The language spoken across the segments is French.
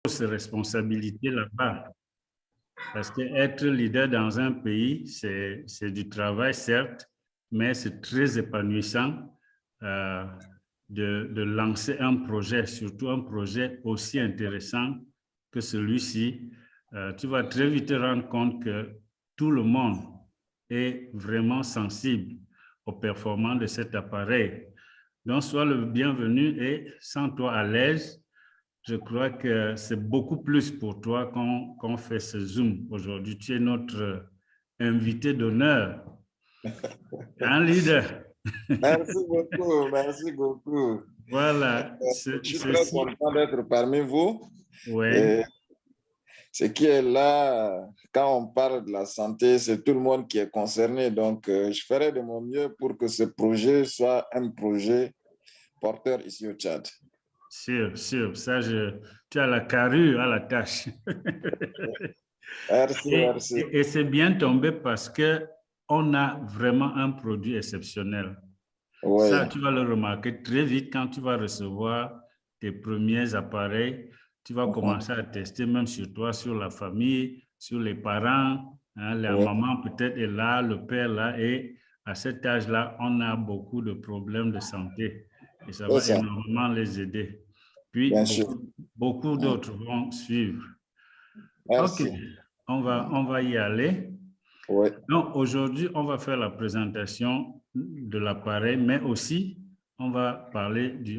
grosses responsabilités là-bas. Parce qu'être leader dans un pays, c'est du travail, certes, mais c'est très épanouissant de lancer un projet, surtout un projet aussi intéressant que celui-ci. Tu vas très vite te rendre compte que tout le monde est vraiment sensible aux performances de cet appareil. Donc, sois le bienvenu et sens-toi à l'aise. Je crois que c'est beaucoup plus pour toi qu'on fait ce Zoom aujourd'hui. Tu es notre invité d'honneur, un leader. Merci beaucoup, merci beaucoup. Voilà, Je suis très ceci. content d'être parmi vous. Oui. Et ce qui est là, quand on parle de la santé, c'est tout le monde qui est concerné. Donc, je ferai de mon mieux pour que ce projet soit un projet porteur ici au Tchad. Sûr, sûr. Ça, tu as la carrure à la tâche. Merci, merci. Et c'est bien tombé parce qu'on a vraiment un produit exceptionnel. Ça, Oui, tu vas le remarquer très vite quand tu vas recevoir tes premiers appareils. Tu vas commencer à tester même sur toi, sur la famille, sur les parents. Hein, la oui, maman peut-être est là, le père là. Et à cet âge-là, on a beaucoup de problèmes de santé. Et ça c'est va ça, énormément les aider. Puis, bien sûr. beaucoup d'autres vont suivre. OK, Merci. on va y aller. Oui, Donc, aujourd'hui, on va faire la présentation de l'appareil, mais aussi, on va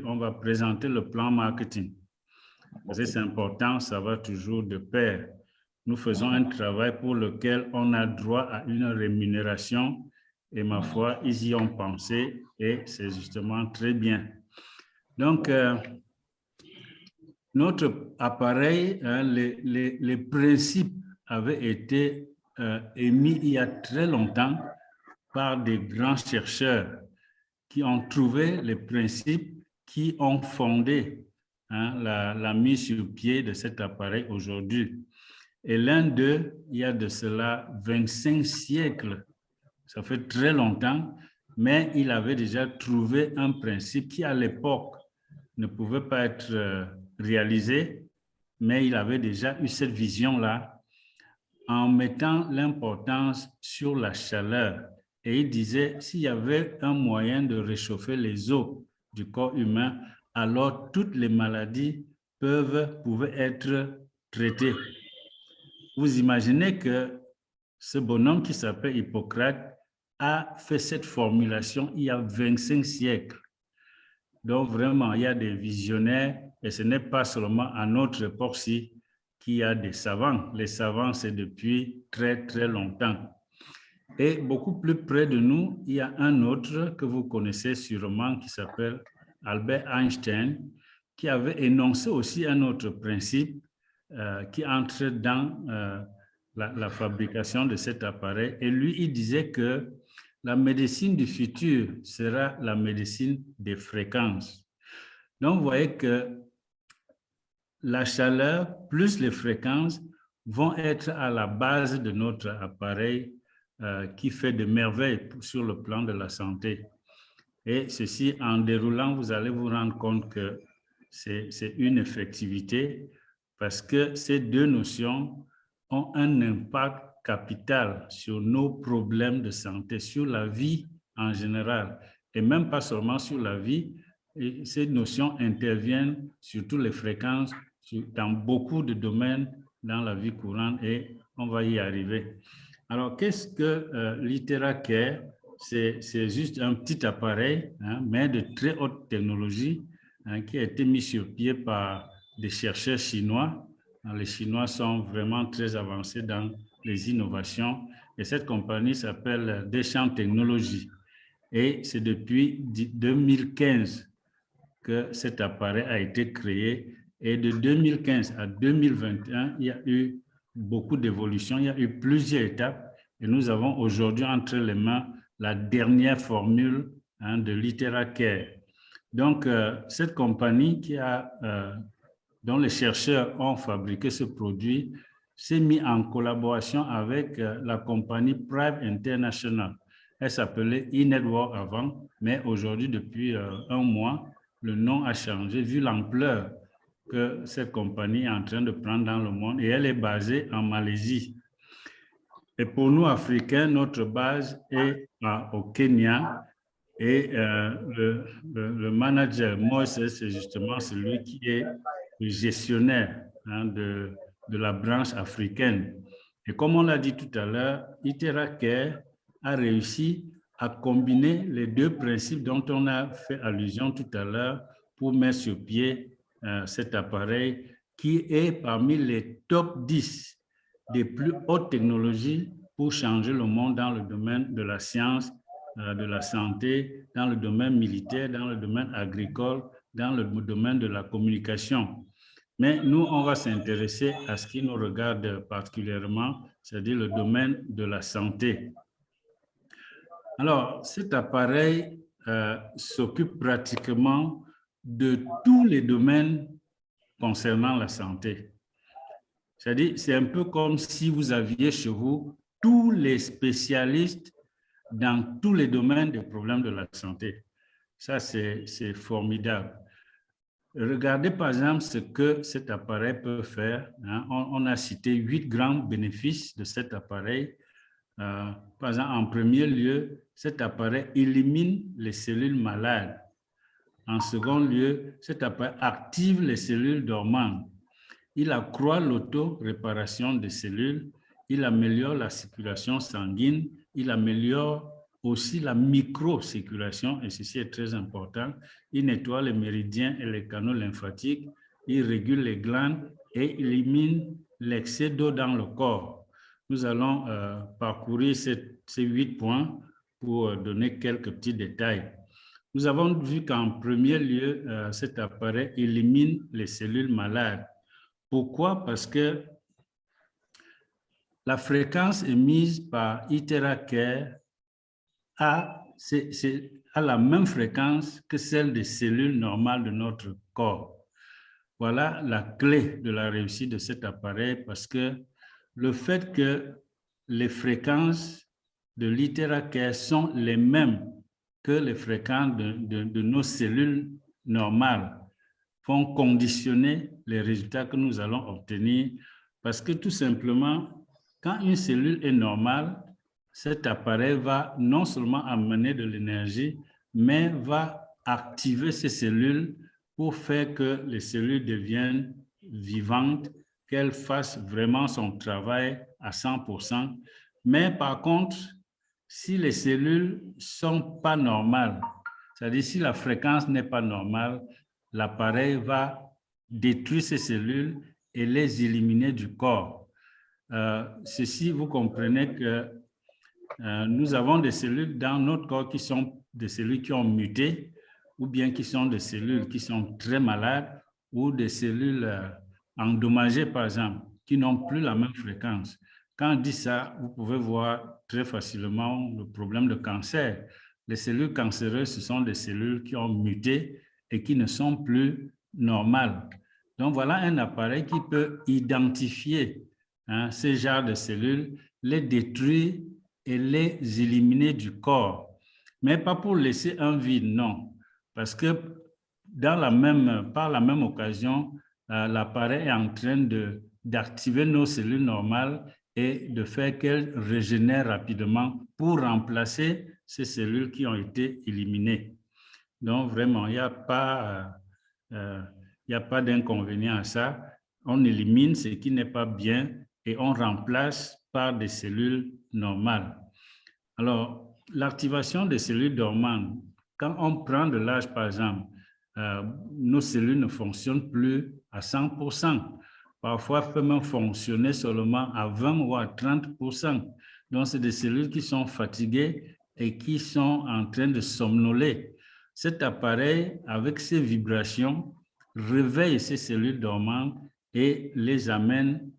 on va présenter le plan marketing. Parce que c'est important, ça va toujours de pair. Nous faisons un travail pour lequel on a droit à une rémunération et ma foi, ils y ont pensé et c'est justement très bien. Donc, notre appareil, hein, les principes avaient été émis il y a très longtemps par des grands chercheurs qui ont trouvé les principes qui ont fondé la mise sur pied de cet appareil aujourd'hui. Et l'un d'eux, il y a de cela 25 siècles, ça fait très longtemps, mais il avait déjà trouvé un principe qui, à l'époque, ne pouvait pas être réalisé, mais il avait déjà eu cette vision-là en mettant l'importance sur la chaleur. Et il disait, s'il y avait un moyen de réchauffer les os du corps humain, alors toutes les maladies pouvaient être traitées. Vous imaginez que ce bonhomme qui s'appelle Hippocrate a fait cette formulation il y a 25 siècles. Donc vraiment, il y a des visionnaires et ce n'est pas seulement à notre époque-ci qu'il y a des savants. Les savants, c'est depuis très, très longtemps. Et beaucoup plus près de nous, il y a un autre que vous connaissez sûrement qui s'appelle Albert Einstein, qui avait énoncé aussi un autre principe qui entre dans la fabrication de cet appareil. Et lui, il disait que la médecine du futur sera la médecine des fréquences. Donc, vous voyez que la chaleur plus les fréquences vont être à la base de notre appareil qui fait de merveilles sur le plan de la santé. Et ceci, en déroulant, vous allez vous rendre compte que c'est une effectivité parce que ces deux notions ont un impact capital sur nos problèmes de santé, sur la vie en général, et même pas seulement sur la vie. Et ces notions interviennent sur toutes les fréquences, dans beaucoup de domaines dans la vie courante et on va y arriver. Alors, qu'est-ce que LiteraCare? C'est juste un petit appareil, hein, mais de très haute technologie, hein, qui a été mis sur pied par des chercheurs chinois. Les Chinois sont vraiment très avancés dans les innovations et cette compagnie s'appelle Deschamps Technologies. Et c'est depuis 2015 que cet appareil a été créé. Et de 2015 à 2021, il y a eu beaucoup d'évolutions, il y a eu plusieurs étapes. Et nous avons aujourd'hui entre les mains la dernière formule de LiteraCare. Donc, cette compagnie dont les chercheurs ont fabriqué ce produit s'est mise en collaboration avec la compagnie Prive International. Elle s'appelait eNetwork avant, mais aujourd'hui, depuis un mois, le nom a changé vu l'ampleur que cette compagnie est en train de prendre dans le monde et elle est basée en Malaisie. Et pour nous, Africains, notre base est au Kenya et le manager, Moses, c'est justement celui qui est le gestionnaire de la branche africaine. Et comme on l'a dit tout à l'heure, IteraCare a réussi à combiner les deux principes dont on a fait allusion tout à l'heure pour mettre sur pied cet appareil qui est parmi les top 10 des plus hautes technologies pour changer le monde dans le domaine de la science, de la santé, dans le domaine militaire, dans le domaine agricole, dans le domaine de la communication. Mais nous, on va s'intéresser à ce qui nous regarde particulièrement, c'est-à-dire le domaine de la santé. Alors, cet appareil s'occupe pratiquement de tous les domaines concernant la santé. C'est-à-dire, c'est un peu comme si vous aviez chez vous tous les spécialistes dans tous les domaines des problèmes de la santé. Ça, c'est formidable. Regardez par exemple ce que cet appareil peut faire. On a cité 8 grands bénéfices de cet appareil. Par exemple, en premier lieu, cet appareil élimine les cellules malades. En second lieu, cet appareil active les cellules dormantes. Il accroît l'auto-réparation des cellules, il améliore la circulation sanguine, il améliore aussi la microcirculation, et ceci est très important. Il nettoie les méridiens et les canaux lymphatiques, il régule les glandes et élimine l'excès d'eau dans le corps. Nous allons parcourir ces 8 points pour donner quelques petits détails. Nous avons vu qu'en premier lieu, cet appareil élimine les cellules malades. Pourquoi? Parce que la fréquence émise par IteraCare a la même fréquence que celle des cellules normales de notre corps. Voilà la clé de la réussite de cet appareil parce que le fait que les fréquences de l'IteraCare sont les mêmes que les fréquences de nos cellules normales vont conditionner les résultats que nous allons obtenir parce que tout simplement, quand une cellule est normale, cet appareil va non seulement amener de l'énergie, mais va activer ces cellules pour faire que les cellules deviennent vivantes, qu'elles fassent vraiment son travail à 100%. Mais par contre, si les cellules ne sont pas normales, c'est-à-dire si la fréquence n'est pas normale, l'appareil va détruire ces cellules et les éliminer du corps. Ceci, vous comprenez que nous avons des cellules dans notre corps qui sont des cellules qui ont muté ou bien qui sont des cellules qui sont très malades ou des cellules endommagées, par exemple, qui n'ont plus la même fréquence. Quand on dit ça, vous pouvez voir très facilement le problème de cancer. Les cellules cancéreuses, ce sont des cellules qui ont muté et qui ne sont plus normales. Donc, voilà un appareil qui peut identifier ces genres de cellules, les détruire et les éliminer du corps. Mais pas pour laisser un vide, non. Parce que par la même occasion, l'appareil est en train d'activer nos cellules normales et de faire qu'elles régénèrent rapidement pour remplacer ces cellules qui ont été éliminées. Donc, vraiment, il n'y a pas d'inconvénient à ça. On élimine ce qui n'est pas bien et on remplace par des cellules normales. Alors, l'activation des cellules dormantes, quand on prend de l'âge, par exemple, nos cellules ne fonctionnent plus à 100%. Parfois, elles peuvent même fonctionner seulement à 20 ou à 30%. Donc, c'est des cellules qui sont fatiguées et qui sont en train de somnoler. Cet appareil, avec ses vibrations, réveille ces cellules dormantes et les amène,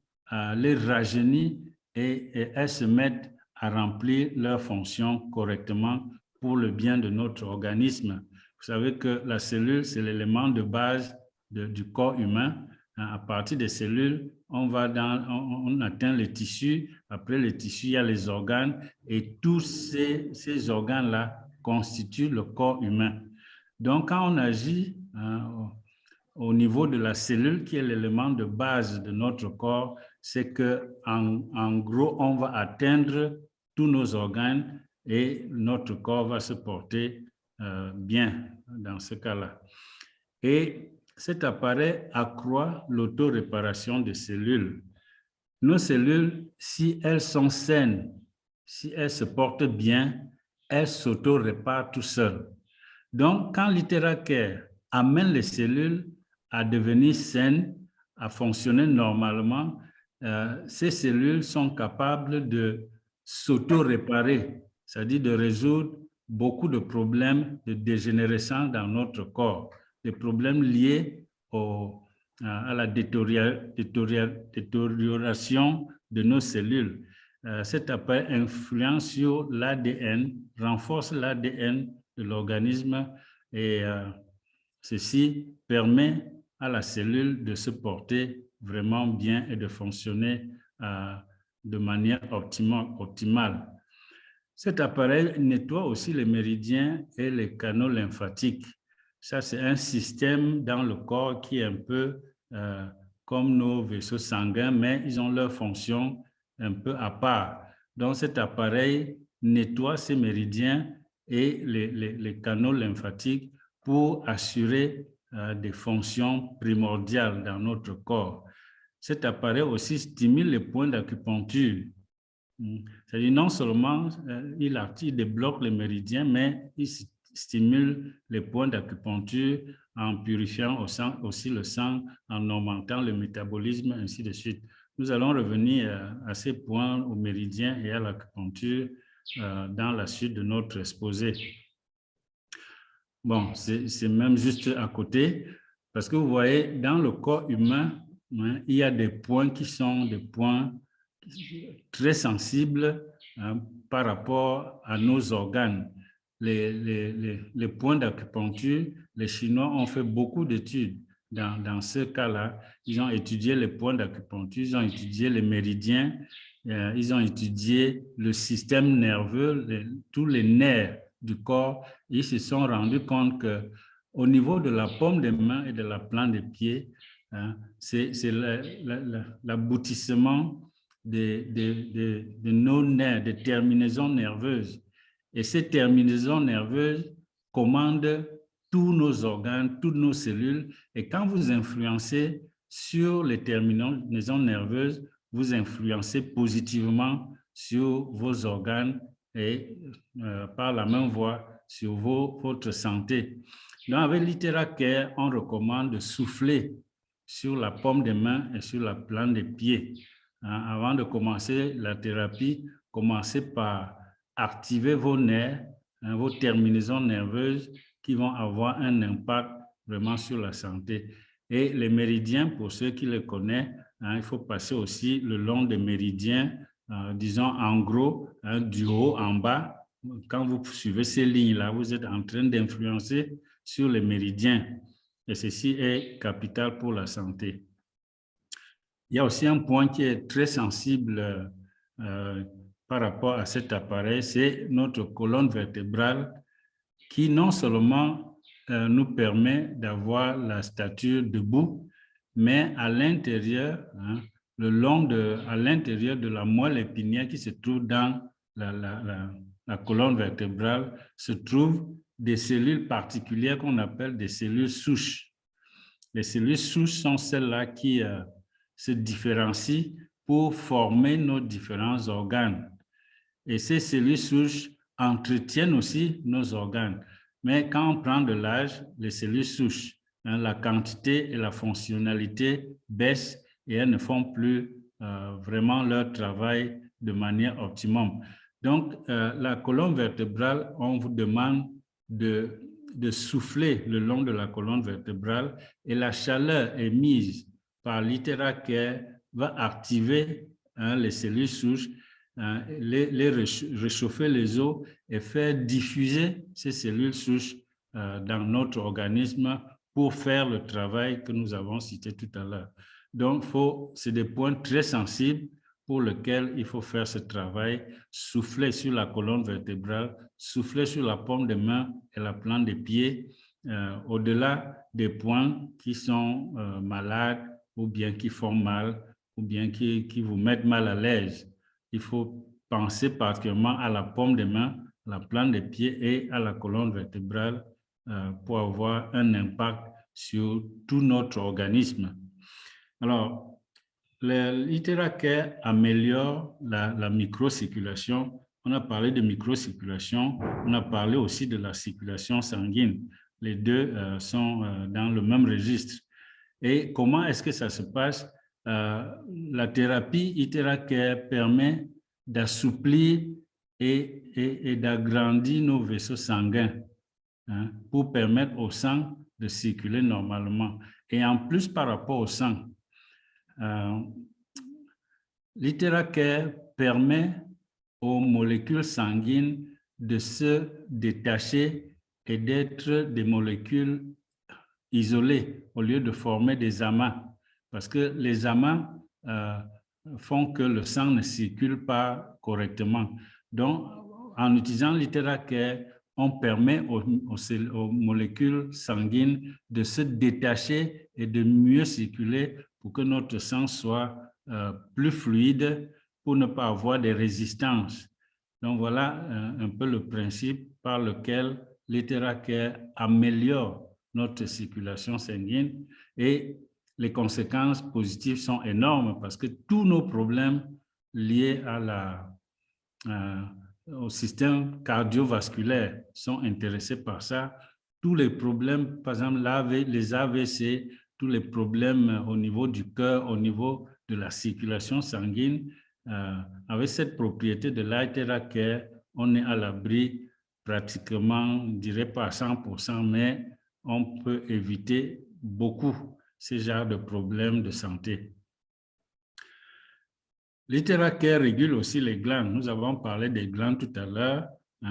les rajeunit et elles se mettent à remplir leurs fonctions correctement pour le bien de notre organisme. Vous savez que la cellule, c'est l'élément de base du corps humain. À partir des cellules, on atteint les tissus. Après les tissus, il y a les organes et tous ces organes-là constituent le corps humain. Donc, quand on agit au niveau de la cellule, qui est l'élément de base de notre corps, c'est qu'en gros, on va atteindre tous nos organes et notre corps va se porter bien dans ce cas-là. Et cet appareil accroît l'autoréparation des cellules. Nos cellules, si elles sont saines, si elles se portent bien, elles s'auto-réparent tout seules. Donc, quand l'IteraCare amène les cellules à devenir saines, à fonctionner normalement, ces cellules sont capables de s'auto-réparer, c'est-à-dire de résoudre beaucoup de problèmes de dégénérescence dans notre corps, des problèmes liés à la détérioration de nos cellules. Cet appareil influence sur l'ADN, renforce l'ADN de l'organisme et ceci permet à la cellule de se porter vraiment bien et de fonctionner de manière optimale. Cet appareil nettoie aussi les méridiens et les canaux lymphatiques. Ça, c'est un système dans le corps qui est un peu comme nos vaisseaux sanguins, mais ils ont leur fonction un peu à part. Donc, cet appareil nettoie ces méridiens et les canaux lymphatiques pour assurer des fonctions primordiales dans notre corps. Cet appareil aussi stimule les points d'acupuncture. C'est-à-dire non seulement il débloque les méridiens, mais il stimule les points d'acupuncture en purifiant aussi le sang, en augmentant le métabolisme, ainsi de suite. Nous allons revenir à ces points, aux méridiens et à l'acupuncture dans la suite de notre exposé. Bon, c'est même juste à côté, parce que vous voyez, dans le corps humain, il y a des points qui sont des points très sensibles par rapport à nos organes. Les points d'acupuncture, les Chinois ont fait beaucoup d'études dans ce cas-là. Ils ont étudié les points d'acupuncture, ils ont étudié les méridiens, ils ont étudié le système nerveux, tous les nerfs du corps. Ils se sont rendus compte qu'au niveau de la paume des mains et de la plante des pieds, c'est l'aboutissement de nos nerfs, des terminaisons nerveuses. Et ces terminaisons nerveuses commandent tous nos organes, toutes nos cellules. Et quand vous influencez sur les terminaisons nerveuses, vous influencez positivement sur vos organes et par la même voie sur votre santé. Donc, avec l'IteraCare, on recommande de souffler sur la paume des mains et sur la plante des pieds. Avant de commencer la thérapie, commencez par activer vos nerfs, vos terminaisons nerveuses qui vont avoir un impact vraiment sur la santé. Et les méridiens, pour ceux qui les connaissent, il faut passer aussi le long des méridiens, disons en gros, du haut en bas. Quand vous suivez ces lignes-là, vous êtes en train d'influencer sur les méridiens. Et ceci est capital pour la santé. Il y a aussi un point qui est très sensible par rapport à cet appareil, c'est notre colonne vertébrale qui non seulement nous permet d'avoir la stature debout, mais à l'intérieur, à l'intérieur de la moelle épinière qui se trouve dans la colonne vertébrale, se trouvent des cellules particulières qu'on appelle des cellules souches. Les cellules souches sont celles-là qui se différencient pour former nos différents organes. Et ces cellules souches entretiennent aussi nos organes. Mais quand on prend de l'âge, les cellules souches, la quantité et la fonctionnalité baissent et elles ne font plus vraiment leur travail de manière optimum. Donc, la colonne vertébrale, on vous demande de souffler le long de la colonne vertébrale et la chaleur émise par l'IteraCare va activer les cellules souches, les réchauffer les os et faire diffuser ces cellules souches dans notre organisme pour faire le travail que nous avons cité tout à l'heure. Donc, c'est des points très sensibles pour lesquels il faut faire ce travail, souffler sur la colonne vertébrale, souffler sur la paume des mains et la plante des pieds au-delà des points qui sont malades ou bien qui font mal ou bien qui vous mettent mal à l'aise. Il faut penser particulièrement à la paume des mains, la plante des pieds et à la colonne vertébrale pour avoir un impact sur tout notre organisme. Alors, l'Itera-Care améliore la microcirculation. On a parlé de microcirculation, on a parlé aussi de la circulation sanguine. Les deux sont dans le même registre. Et comment est-ce que ça se passe? La thérapie Itera-Care permet d'assouplir et d'agrandir nos vaisseaux sanguins pour permettre au sang de circuler normalement. Et en plus, par rapport au sang, l'Itera-Care permet aux molécules sanguines de se détacher et d'être des molécules isolées au lieu de former des amas. Parce que les amas font que le sang ne circule pas correctement. Donc, en utilisant l'Itera-Care, on permet aux molécules sanguines de se détacher et de mieux circuler pour que notre sang soit plus fluide, pour ne pas avoir des résistances. Donc, voilà un peu le principe par lequel l'Itera-Care améliore notre circulation sanguine et les conséquences positives sont énormes parce que tous nos problèmes liés au système cardiovasculaire sont intéressés par ça. Tous les problèmes, par exemple les AVC, tous les problèmes au niveau du cœur, au niveau de la circulation sanguine, avec cette propriété de l'Itera-Care, on est à l'abri pratiquement, je ne dirais pas à 100%, mais on peut éviter beaucoup ce genre de problèmes de santé. L'Itera-Care régule aussi les glandes. Nous avons parlé des glandes tout à l'heure.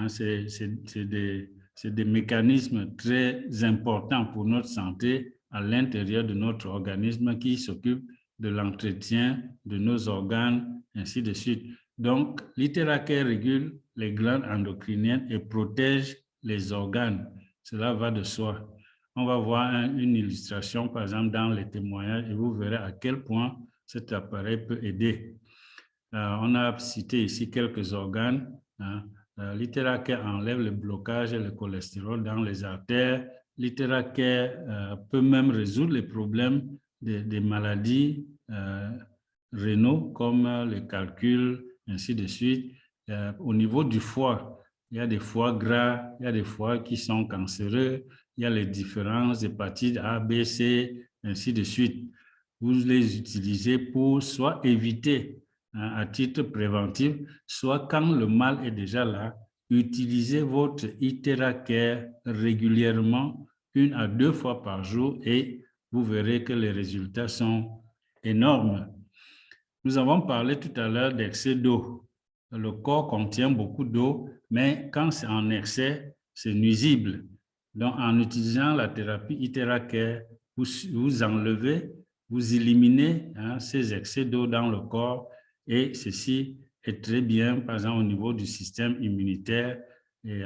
C'est des mécanismes très importants pour notre santé à l'intérieur de notre organisme qui s'occupent de l'entretien de nos organes, ainsi de suite. Donc, l'Itera-Care régule les glandes endocriniennes et protège les organes. Cela va de soi. On va voir une illustration, par exemple, dans les témoignages et vous verrez à quel point cet appareil peut aider. On a cité ici quelques organes. L'Itera-Care enlève le blocage et le cholestérol dans les artères. L'Itera-Care peut même résoudre les problèmes des maladies rénaux comme le calcul, ainsi de suite. Au niveau du foie, il y a des foies gras, il y a des foies qui sont cancéreux, il y a les différentes hépatites A, B, C, ainsi de suite. Vous les utilisez pour soit éviter à titre préventif, soit quand le mal est déjà là, utilisez votre Itera-Care régulièrement, 1 à 2 fois par jour et vous verrez que les résultats sont énormes. Nous avons parlé tout à l'heure d'excès d'eau. Le corps contient beaucoup d'eau, mais quand c'est en excès, c'est nuisible. Donc, en utilisant la thérapie Itera-Care, vous enlevez, vous éliminez ces excès d'eau dans le corps et ceci est très bien, par exemple, au niveau du système immunitaire et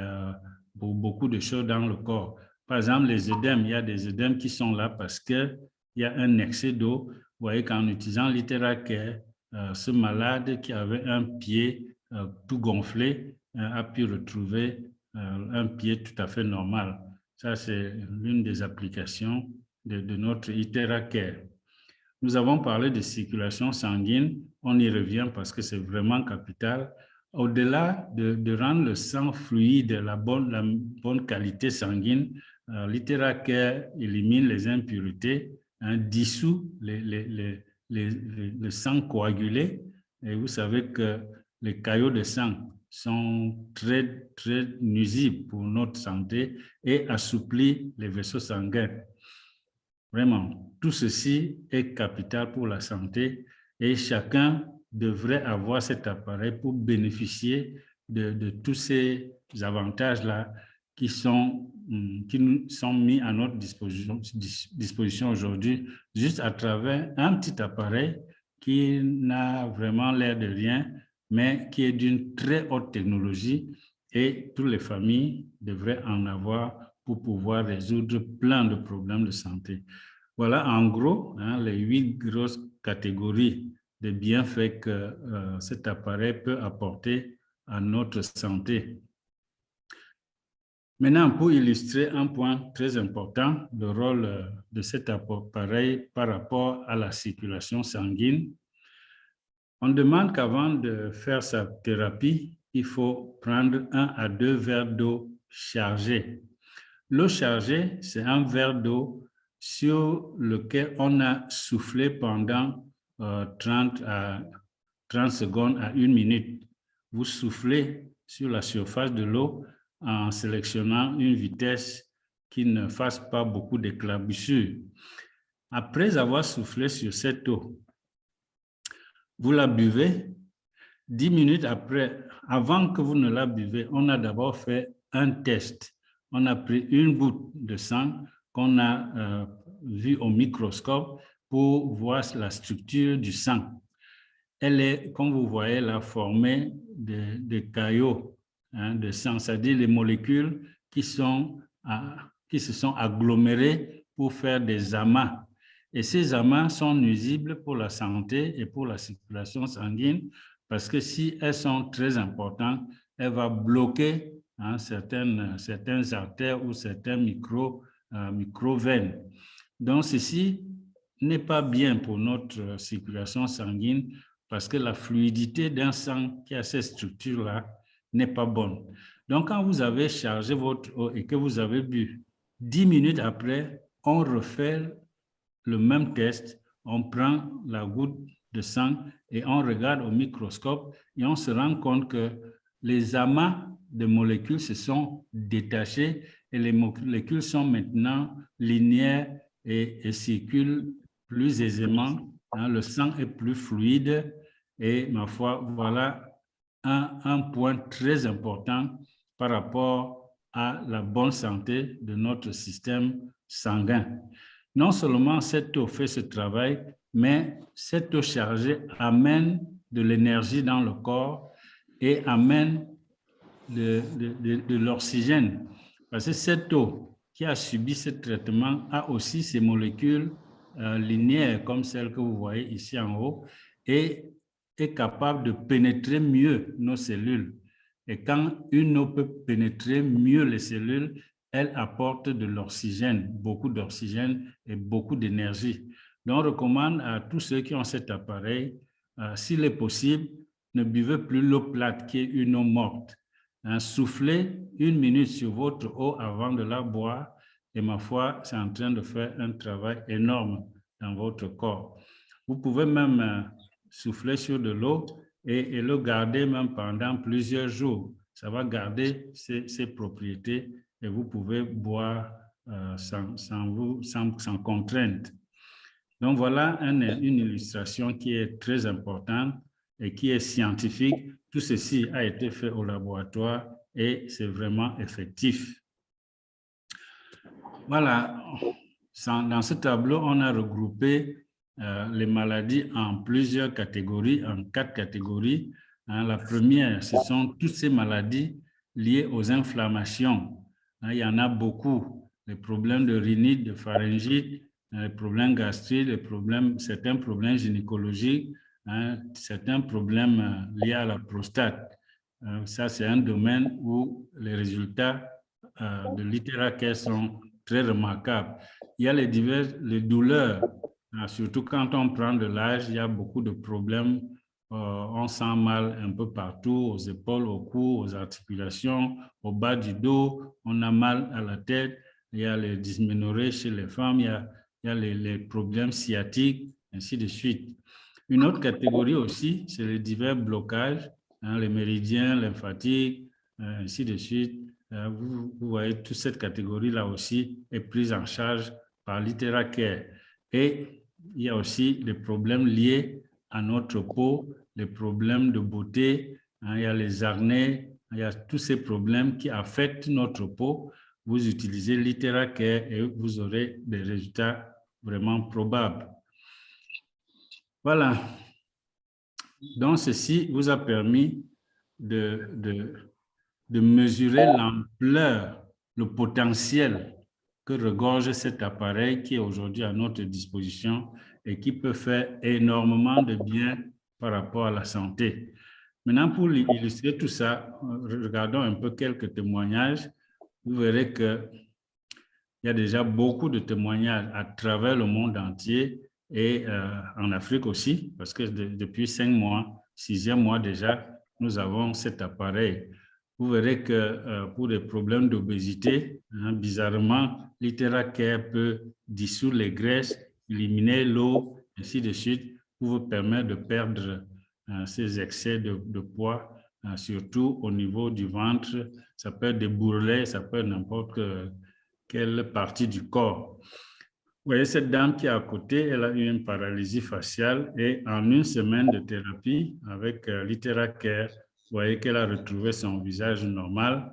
pour beaucoup de choses dans le corps. Par exemple, les œdèmes, il y a des œdèmes qui sont là parce qu'il y a un excès d'eau. Vous voyez qu'en utilisant l'Itera-Care, ce malade qui avait un pied tout gonflé a pu retrouver un pied tout à fait normal. Ça, c'est l'une des applications de notre Itera-Care. Nous avons parlé de circulation sanguine. On y revient parce que c'est vraiment capital. Au-delà de rendre le sang fluide, la bonne qualité sanguine, l'Itera-Care élimine les impuretés, dissout le sang coagulé. Et vous savez que les caillots de sang sont très, très nuisibles pour notre santé et assouplit les vaisseaux sanguins. Vraiment, tout ceci est capital pour la santé et chacun devrait avoir cet appareil pour bénéficier de tous ces avantages-là qui sont mis à notre disposition aujourd'hui, juste à travers un petit appareil qui n'a vraiment l'air de rien, mais qui est d'une très haute technologie et toutes les familles devraient en avoir pour pouvoir résoudre plein de problèmes de santé. Voilà en gros les 8 grosses catégories de bienfaits que cet appareil peut apporter à notre santé. Maintenant, pour illustrer un point très important, le rôle de cet appareil par rapport à la circulation sanguine, on demande qu'avant de faire sa thérapie, il faut prendre 1 à 2 verres d'eau chargée. L'eau chargée, c'est un verre d'eau sur lequel on a soufflé pendant 30 secondes à 1 minute. Vous soufflez sur la surface de l'eau en sélectionnant une vitesse qui ne fasse pas beaucoup d'éclaboussures. Après avoir soufflé sur cette eau, vous la buvez. 10 minutes après, avant que vous ne la buvez, on a d'abord fait un test. On a pris une goutte de sang qu'on a vue au microscope pour voir la structure du sang. Elle est, comme vous voyez, là, formée de caillots de sang, c'est-à-dire les molécules qui se sont agglomérées pour faire des amas. Et ces amas sont nuisibles pour la santé et pour la circulation sanguine parce que si elles sont très importantes, elles vont bloquer certaines artères ou certains micro-veines. Donc, ceci n'est pas bien pour notre circulation sanguine parce que la fluidité d'un sang qui a cette structure-là n'est pas bonne. Donc, quand vous avez chargé votre eau et que vous avez bu, 10 minutes après, on refait le même test, on prend la goutte de sang et on regarde au microscope et on se rend compte que les amas de molécules se sont détachés et les molécules sont maintenant linéaires et circulent plus aisément. Le sang est plus fluide et, ma foi, voilà un point très important par rapport à la bonne santé de notre système sanguin. Non seulement cette eau fait ce travail, mais cette eau chargée amène de l'énergie dans le corps et amène de l'oxygène. Parce que cette eau qui a subi ce traitement a aussi ces molécules linéaires, comme celles que vous voyez ici en haut, et est capable de pénétrer mieux nos cellules. Et quand une eau peut pénétrer mieux les cellules, elle apporte de l'oxygène, beaucoup d'oxygène et beaucoup d'énergie. Donc, on recommande à tous ceux qui ont cet appareil, s'il est possible, ne buvez plus l'eau plate qui est une eau morte. Soufflez 1 minute sur votre eau avant de la boire et ma foi, c'est en train de faire un travail énorme dans votre corps. Vous pouvez même souffler sur de l'eau et le garder même pendant plusieurs jours. Ça va garder ses propriétés et vous pouvez boire sans contrainte. Donc voilà une illustration qui est très importante et qui est scientifique. Tout ceci a été fait au laboratoire et c'est vraiment effectif. Voilà, dans ce tableau, on a regroupé les maladies en plusieurs catégories, en 4 catégories. La première, ce sont toutes ces maladies liées aux inflammations. Il y en a beaucoup, les problèmes de rhinite, de pharyngite, les problèmes gastriques, certains problèmes gynécologiques, certains problèmes liés à la prostate. Ça, c'est un domaine où les résultats de l'ITERACARE sont très remarquables. Il y a les douleurs, surtout quand on prend de l'âge, il y a beaucoup de problèmes. On sent mal un peu partout, aux épaules, au cou, aux articulations, au bas du dos, on a mal à la tête. Il y a les dysménorrhées chez les femmes, il y a les problèmes sciatiques, ainsi de suite. Une autre catégorie aussi, c'est les divers blocages, les méridiens lymphatiques, ainsi de suite. Vous voyez, toute cette catégorie-là aussi est prise en charge par l'ITERACARE. Et il y a aussi les problèmes liés à notre peau, les problèmes de beauté, il y a les acnés, il y a tous ces problèmes qui affectent notre peau. Vous utilisez l'ITERACARE et vous aurez des résultats vraiment probables. Voilà. Donc, ceci vous a permis de mesurer l'ampleur le potentiel que regorge cet appareil qui est aujourd'hui à notre disposition et qui peut faire énormément de bien par rapport à la santé. Maintenant, pour illustrer tout ça, regardons un peu quelques témoignages. Vous verrez qu'il y a déjà beaucoup de témoignages à travers le monde entier et en Afrique aussi, parce que depuis 5 mois, 6e mois déjà, nous avons cet appareil. Vous verrez que pour des problèmes d'obésité, bizarrement, l'Iteracare peut dissoudre les graisses, éliminer l'eau, ainsi de suite, pour vous permettre de perdre ces excès de poids, surtout au niveau du ventre. Ça peut être des bourrelets, ça peut être n'importe quelle partie du corps. Vous voyez, cette dame qui est à côté, elle a eu une paralysie faciale et en une semaine de thérapie avec l'Iteracare, vous voyez qu'elle a retrouvé son visage normal.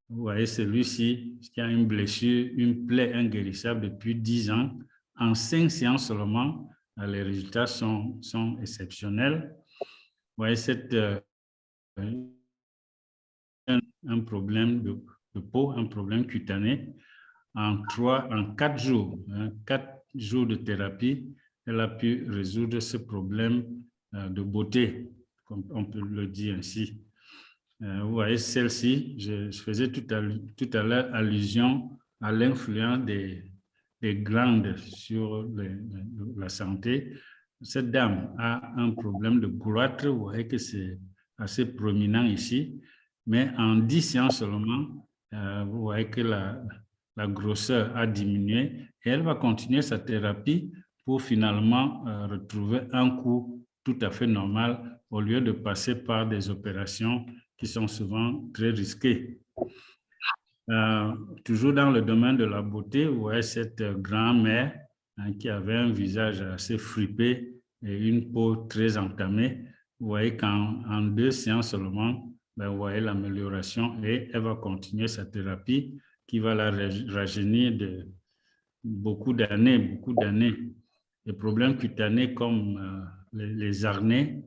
Vous voyez celui-ci qui a une blessure, une plaie inguérissable depuis 10 ans. En 5 séances seulement, les résultats sont exceptionnels. Vous voyez un problème de peau, un problème cutané. En 4 jours, 4 jours de thérapie, elle a pu résoudre ce problème de beauté, comme on peut le dire ainsi. Vous voyez, celle-ci, je faisais tout à l'heure allusion à l'influence des glandes sur la santé. Cette dame a un problème de goitre, vous voyez que c'est assez prominent ici, mais en 10 séances seulement, vous voyez que la grosseur a diminué et elle va continuer sa thérapie pour finalement retrouver un coût tout à fait normal au lieu de passer par des opérations qui sont souvent très risquées. Toujours dans le domaine de la beauté, vous voyez cette grand-mère qui avait un visage assez fripé et une peau très entamée. Vous voyez qu'en 2 séances seulement, vous voyez l'amélioration et elle va continuer sa thérapie qui va la rajeunir de beaucoup d'années. Les problèmes cutanés comme les acnés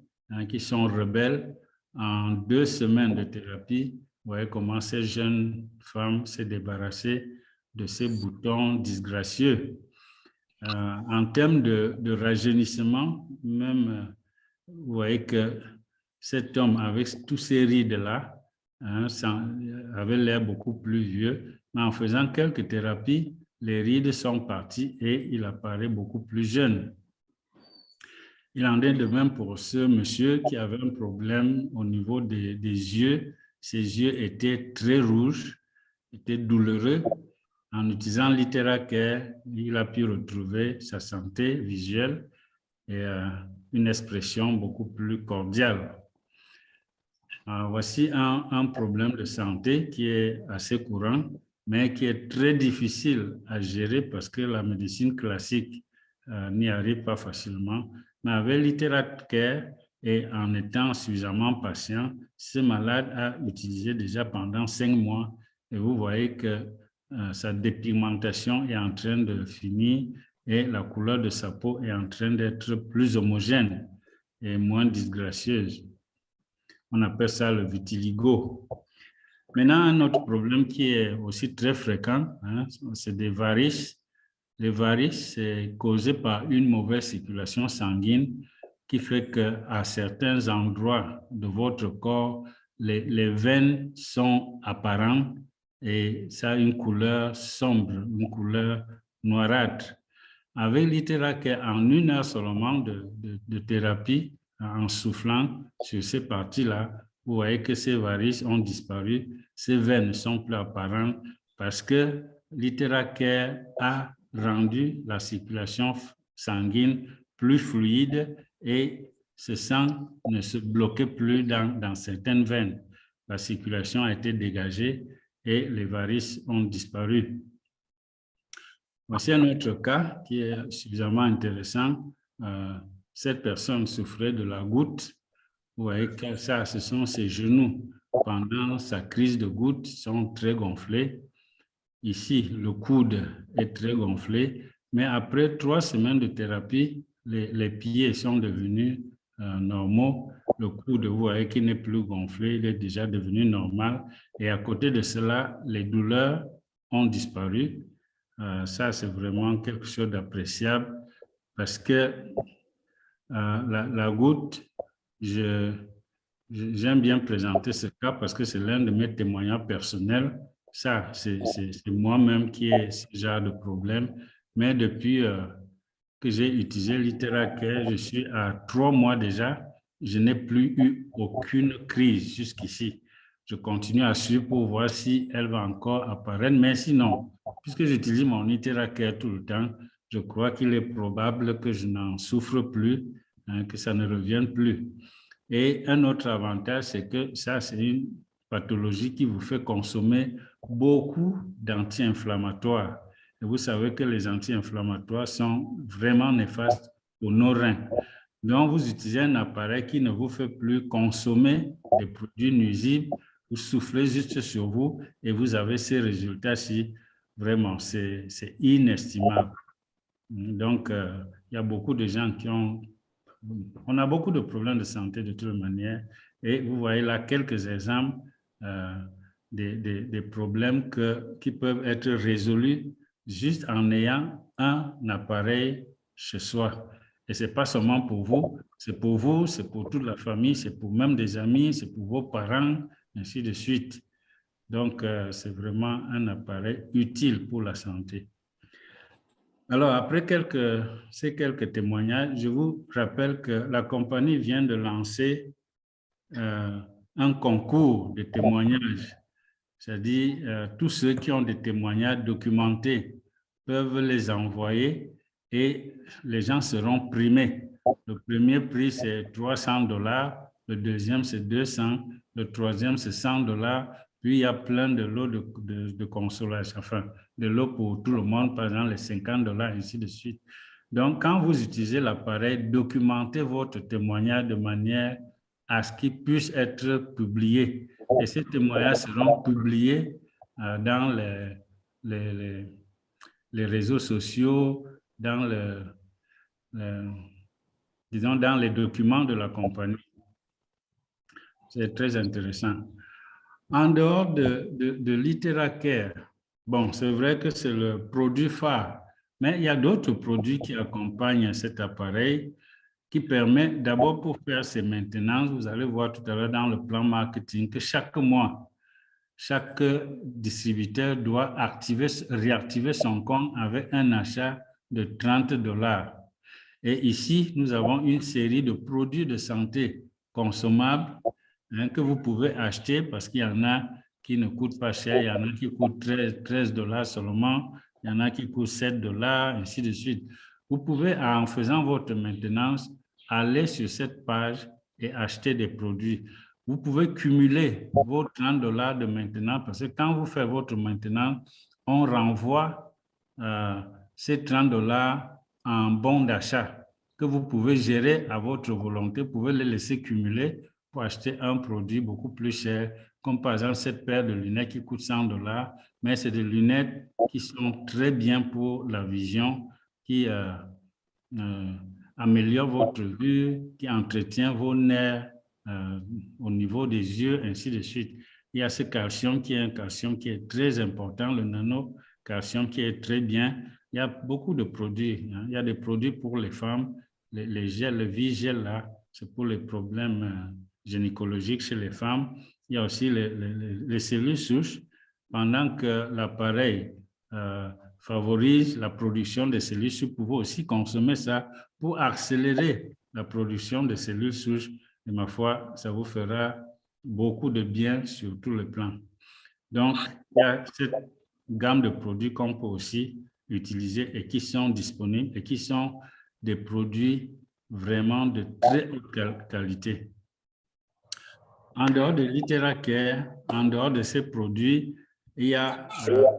qui sont rebelles, en 2 semaines de thérapie, vous voyez comment ces jeunes femmes s'est débarrassées de ces boutons disgracieux. En termes de rajeunissement, même, vous voyez que cet homme avec tous ces rides-là avait l'air beaucoup plus vieux, mais en faisant quelques thérapies, les rides sont parties et il apparaît beaucoup plus jeune. Il en est de même pour ce monsieur qui avait un problème au niveau des yeux. Ses yeux étaient très rouges, étaient douloureux. En utilisant l'Iteracare, il a pu retrouver sa santé visuelle et une expression beaucoup plus cordiale. Voici un problème de santé qui est assez courant, mais qui est très difficile à gérer parce que la médecine classique n'y arrive pas facilement. Mais avec l'Iteracare et en étant suffisamment patient, ce malade a utilisé déjà pendant 5 mois et vous voyez que sa dépigmentation est en train de finir et la couleur de sa peau est en train d'être plus homogène et moins disgracieuse. On appelle ça le vitiligo. Maintenant, un autre problème qui est aussi très fréquent, c'est des varices. Les varices, c'est causé par une mauvaise circulation sanguine qui fait qu'à certains endroits de votre corps, les veines sont apparentes et ça a une couleur sombre, une couleur noirâtre. Avec l'Iteracare, en 1 heure seulement de thérapie, en soufflant sur ces parties-là, vous voyez que ces varices ont disparu, ces veines ne sont plus apparentes parce que l'Iteracare a rendu la circulation sanguine plus fluide et ce sang ne se bloquait plus dans certaines veines. La circulation a été dégagée et les varices ont disparu. Voici un autre cas qui est suffisamment intéressant. Cette personne souffrait de la goutte. Vous voyez que ça, ce sont ses genoux. Pendant sa crise de goutte, sont très gonflés. Ici, le coude est très gonflé. Mais après 3 semaines de thérapie, les pieds sont devenus normaux. Le coude, vous voyez qu'il n'est plus gonflé, il est déjà devenu normal. Et à côté de cela, les douleurs ont disparu. Ça, c'est vraiment quelque chose d'appréciable parce que la goutte, j'aime bien présenter ce cas parce que c'est l'un de mes témoignages personnels. Ça, c'est moi-même qui ai ce genre de problème. Mais depuis que j'ai utilisé LiteraCare, je suis à 3 mois déjà. Je n'ai plus eu aucune crise jusqu'ici. Je continue à suivre pour voir si elle va encore apparaître. Mais sinon, puisque j'utilise mon LiteraCare tout le temps, je crois qu'il est probable que je n'en souffre plus, hein, que ça ne revienne plus. Et un autre avantage, c'est que ça, c'est une pathologie qui vous fait consommer beaucoup d'anti-inflammatoires. Et vous savez que les anti-inflammatoires sont vraiment néfastes pour nos reins. Donc, vous utilisez un appareil qui ne vous fait plus consommer des produits nuisibles. Vous soufflez juste sur vous et vous avez ces résultats-ci. Vraiment, c'est inestimable. Donc, il y a beaucoup de gens qui ont... On a beaucoup de problèmes de santé de toute manière. Et vous voyez là quelques exemples des problèmes qui peuvent être résolus juste en ayant un appareil chez soi. Et ce n'est pas seulement pour vous, c'est pour vous, c'est pour toute la famille, c'est pour même des amis, c'est pour vos parents, ainsi de suite. Donc, c'est vraiment un appareil utile pour la santé. Alors, après ces quelques témoignages, je vous rappelle que la compagnie vient de lancer un concours de témoignages. C'est-à-dire, tous ceux qui ont des témoignages documentés peuvent les envoyer et les gens seront primés. Le premier prix, c'est $300. Le deuxième, c'est 200. Le troisième, c'est $100. Puis, il y a plein de lots de consolation, enfin, de lots pour tout le monde, par exemple, les $50, ainsi de suite. Donc, quand vous utilisez l'appareil, documentez votre témoignage de manière à ce qu'il puisse être publié. Et ces témoignages seront publiés dans les réseaux sociaux, dans disons, dans les documents de la compagnie. C'est très intéressant. En dehors de LiteraCare, bon, c'est vrai que c'est le produit phare, mais il y a d'autres produits qui accompagnent cet appareil qui permet d'abord pour faire ces maintenances, vous allez voir tout à l'heure dans le plan marketing que chaque mois, chaque distributeur doit réactiver son compte avec un achat de $30. Et ici, nous avons une série de produits de santé consommables que vous pouvez acheter parce qu'il y en a qui ne coûtent pas cher, il y en a qui coûtent $13 seulement, il y en a qui coûtent $7, ainsi de suite. Vous pouvez, en faisant votre maintenance, aller sur cette page et acheter des produits. Vous pouvez cumuler vos $30 de maintenance parce que quand vous faites votre maintenance, on renvoie ces $30 en bon d'achat que vous pouvez gérer à votre volonté. Vous pouvez les laisser cumuler pour acheter un produit beaucoup plus cher, comme par exemple cette paire de lunettes qui coûte $100, mais c'est des lunettes qui sont très bien pour la vision, qui améliore votre vue, qui entretient vos nerfs au niveau des yeux, ainsi de suite. Il y a ce calcium qui est un calcium qui est très important, le nano-calcium qui est très bien. Il y a beaucoup de produits. Hein. Il y a des produits pour les femmes, les gels, le Vigel là, c'est pour les problèmes gynécologiques chez les femmes. Il y a aussi les cellules souches. Pendant que l'appareil favorise la production de cellules souches, vous pouvez aussi consommer ça pour accélérer la production de cellules souches. Et ma foi, ça vous fera beaucoup de bien sur tous les plans. Donc, il y a cette gamme de produits qu'on peut aussi utiliser et qui sont disponibles et qui sont des produits vraiment de très haute qualité. En dehors de LiteraCare, en dehors de ces produits, il y a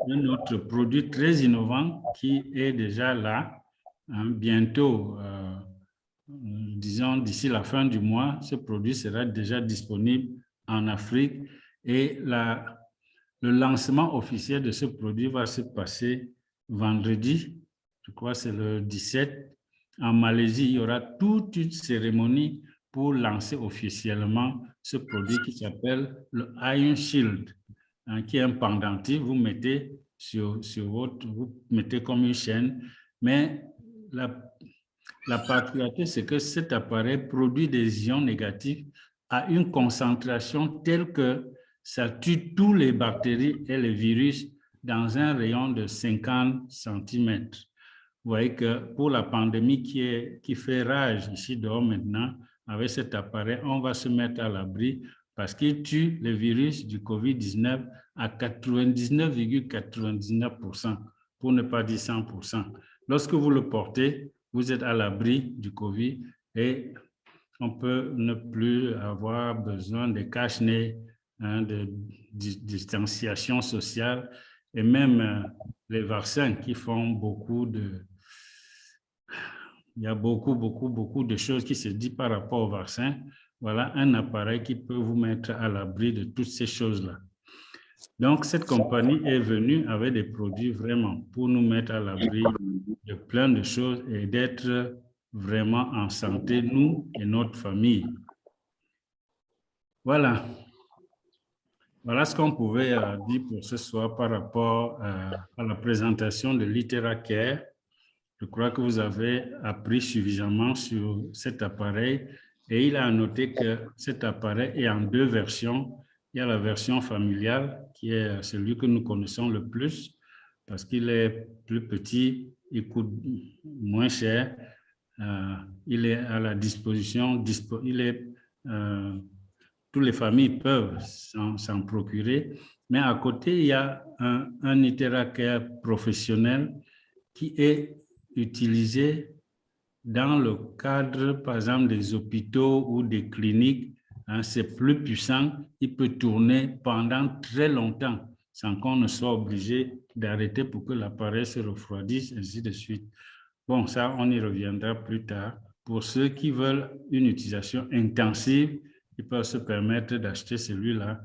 un autre produit très innovant qui est déjà là. Hein, bientôt, disons d'ici la fin du mois, ce produit sera déjà disponible en Afrique et le lancement officiel de ce produit va se passer vendredi, je crois que c'est le 17. En Malaisie, il y aura toute une cérémonie pour lancer officiellement ce produit qui s'appelle le Iron Shield, hein, qui est un pendentif, vous mettez sur votre, vous mettez comme une chaîne, mais la particularité, c'est que cet appareil produit des ions négatifs à une concentration telle que ça tue tous les bactéries et les virus dans un rayon de 50 cm. Vous voyez que pour la pandémie qui fait rage ici dehors maintenant, avec cet appareil, on va se mettre à l'abri parce qu'il tue le virus du COVID-19 à 99,99%, pour ne pas dire 100%. Lorsque vous le portez, vous êtes à l'abri du COVID et on peut ne plus avoir besoin de cache-nez, hein, de distanciation sociale et même les vaccins qui font beaucoup de... Il y a beaucoup de choses qui se disent par rapport au vaccin. Voilà un appareil qui peut vous mettre à l'abri de toutes ces choses-là. Donc, cette compagnie est venue avec des produits vraiment pour nous mettre à l'abri de plein de choses et d'être vraiment en santé, nous et notre famille. Voilà. Voilà ce qu'on pouvait dire pour ce soir par rapport à la présentation de LiteraCare. Je crois que vous avez appris suffisamment sur cet appareil et il a noté que cet appareil est en deux versions. Il y a la version familiale qui est celui que nous connaissons le plus parce qu'il est plus petit, il coûte moins cher, il est à la disposition, toutes les familles peuvent s'en procurer. Mais à côté, il y a un LiteraCare professionnel qui est utilisé dans le cadre, par exemple, des hôpitaux ou des cliniques. Hein, c'est plus puissant, il peut tourner pendant très longtemps sans qu'on ne soit obligé d'arrêter pour que l'appareil se refroidisse, ainsi de suite. Bon, ça, on y reviendra plus tard. Pour ceux qui veulent une utilisation intensive, ils peuvent se permettre d'acheter celui-là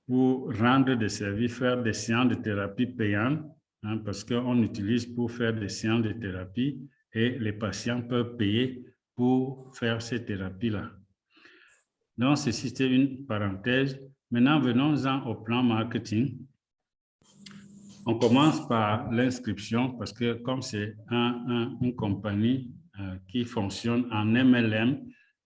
pour rendre des services, faire des séances de thérapie payantes, hein, parce qu'on utilise pour faire des séances de thérapie et les patients peuvent payer pour faire ces thérapies-là. Donc, ceci, c'était une parenthèse. Maintenant, venons-en au plan marketing. On commence par l'inscription parce que comme c'est une compagnie qui fonctionne en MLM,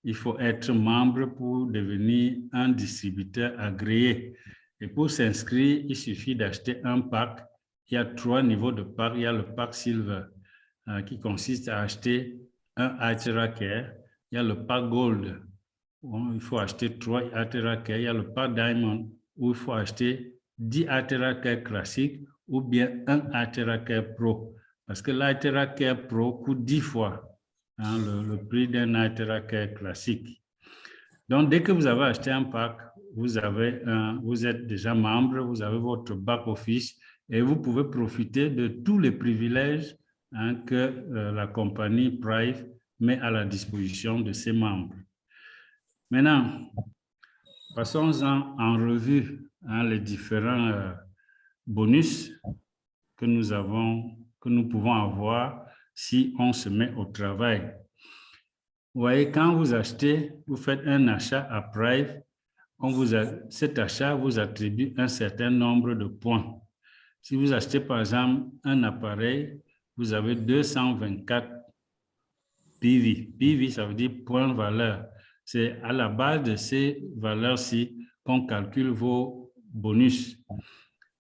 il faut être membre pour devenir un distributeur agréé. Et pour s'inscrire, il suffit d'acheter un pack. Il y a 3 niveaux de pack. Il y a le pack Silver qui consiste à acheter un LiteraCare. Il y a le pack Gold où il faut acheter 3 LiteraCare. Il y a le pack Diamond où il faut acheter 10 LiteraCare classiques ou bien un LiteraCare Pro. Parce que LiteraCare Pro coûte 10 fois le prix d'un LiteraCare classique. Donc, dès que vous avez acheté un pack, vous êtes déjà membre, vous avez votre back-office et vous pouvez profiter de tous les privilèges que la compagnie Prive met à la disposition de ses membres. Maintenant, passons-en en revue les différents bonus que nous pouvons avoir si on se met au travail. Vous voyez, quand vous achetez, vous faites un achat à Prive, cet achat vous attribue un certain nombre de points. Si vous achetez par exemple un appareil, vous avez 224 PV. PV, ça veut dire point valeur. C'est à la base de ces valeurs-ci qu'on calcule vos bonus.